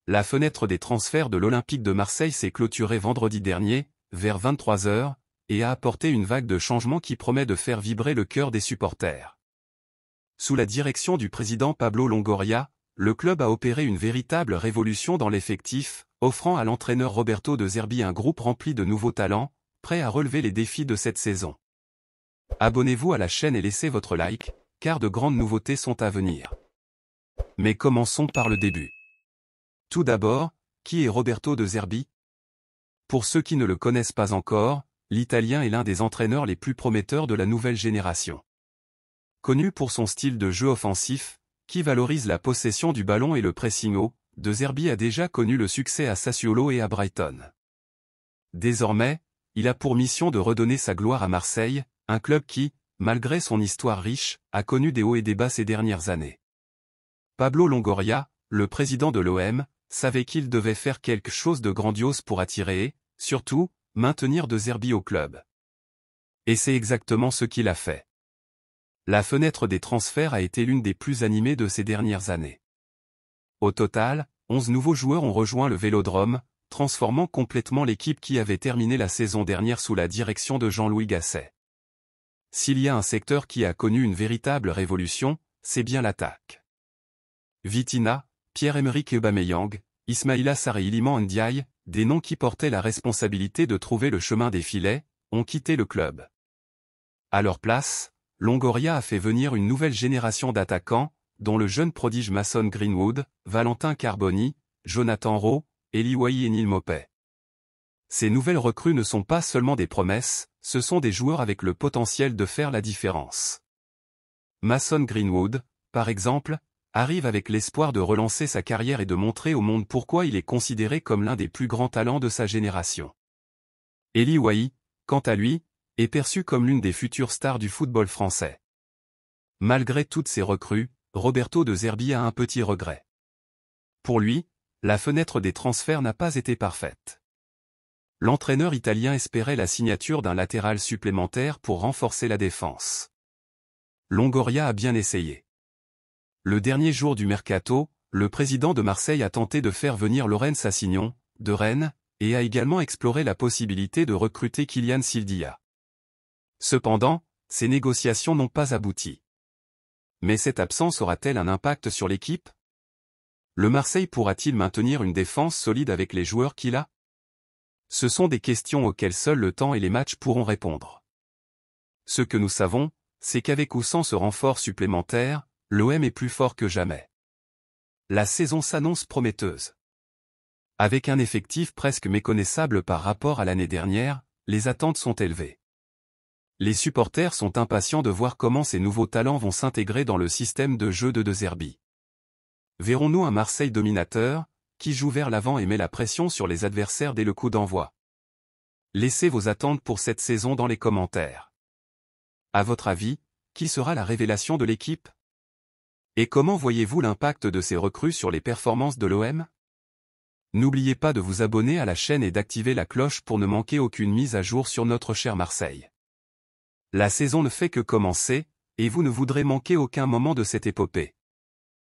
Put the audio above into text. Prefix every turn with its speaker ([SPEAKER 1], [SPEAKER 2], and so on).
[SPEAKER 1] La fenêtre des transferts de l'Olympique de Marseille s'est clôturée vendredi dernier, vers 23 h, et a apporté une vague de changements qui promet de faire vibrer le cœur des supporters. Sous la direction du président Pablo Longoria, le club a opéré une véritable révolution dans l'effectif, offrant à l'entraîneur Roberto De Zerbi un groupe rempli de nouveaux talents, prêts à relever les défis de cette saison. Abonnez-vous à la chaîne et laissez votre like, car de grandes nouveautés sont à venir. Mais commençons par le début. Tout d'abord, qui est Roberto De Zerbi? Pour ceux qui ne le connaissent pas encore, l'Italien est l'un des entraîneurs les plus prometteurs de la nouvelle génération. Connu pour son style de jeu offensif, qui valorise la possession du ballon et le pressing haut, De Zerbi a déjà connu le succès à Sassuolo et à Brighton. Désormais, il a pour mission de redonner sa gloire à Marseille, un club qui, malgré son histoire riche, a connu des hauts et des bas ces dernières années. Pablo Longoria, le président de l'OM, savait qu'il devait faire quelque chose de grandiose pour attirer et, surtout, maintenir De Zerbi au club. Et c'est exactement ce qu'il a fait. La fenêtre des transferts a été l'une des plus animées de ces dernières années. Au total, 11 nouveaux joueurs ont rejoint le Vélodrome, transformant complètement l'équipe qui avait terminé la saison dernière sous la direction de Jean-Louis Gasset. S'il y a un secteur qui a connu une véritable révolution, c'est bien l'attaque. Vitinha, Pierre-Emerick Aubameyang, Ismaïla Sarr et Iliman Ndiaye, des noms qui portaient la responsabilité de trouver le chemin des filets, ont quitté le club. À leur place, Longoria a fait venir une nouvelle génération d'attaquants, dont le jeune prodige Mason Greenwood, Valentin Carboni, Jonathan Rowe, Eli Wahi et Neal Maupay. Ces nouvelles recrues ne sont pas seulement des promesses, ce sont des joueurs avec le potentiel de faire la différence. Mason Greenwood, par exemple, arrive avec l'espoir de relancer sa carrière et de montrer au monde pourquoi il est considéré comme l'un des plus grands talents de sa génération. Eli Wahi, quant à lui, est perçu comme l'une des futures stars du football français. Malgré toutes ces recrues, Roberto De Zerbi a un petit regret. Pour lui, la fenêtre des transferts n'a pas été parfaite. L'entraîneur italien espérait la signature d'un latéral supplémentaire pour renforcer la défense. Longoria a bien essayé. Le dernier jour du mercato, le président de Marseille a tenté de faire venir Laurent Assignon, de Rennes, et a également exploré la possibilité de recruter Kylian Sildia. Cependant, ces négociations n'ont pas abouti. Mais cette absence aura-t-elle un impact sur l'équipe? Le Marseille pourra-t-il maintenir une défense solide avec les joueurs qu'il a? Ce sont des questions auxquelles seul le temps et les matchs pourront répondre. Ce que nous savons, c'est qu'avec ou sans ce renfort supplémentaire, l'OM est plus fort que jamais. La saison s'annonce prometteuse. Avec un effectif presque méconnaissable par rapport à l'année dernière, les attentes sont élevées. Les supporters sont impatients de voir comment ces nouveaux talents vont s'intégrer dans le système de jeu de Zerbi. Verrons-nous un Marseille dominateur, qui joue vers l'avant et met la pression sur les adversaires dès le coup d'envoi? Laissez vos attentes pour cette saison dans les commentaires. À votre avis, qui sera la révélation de l'équipe? Et comment voyez-vous l'impact de ces recrues sur les performances de l'OM? N'oubliez pas de vous abonner à la chaîne et d'activer la cloche pour ne manquer aucune mise à jour sur notre cher Marseille. La saison ne fait que commencer, et vous ne voudrez manquer aucun moment de cette épopée.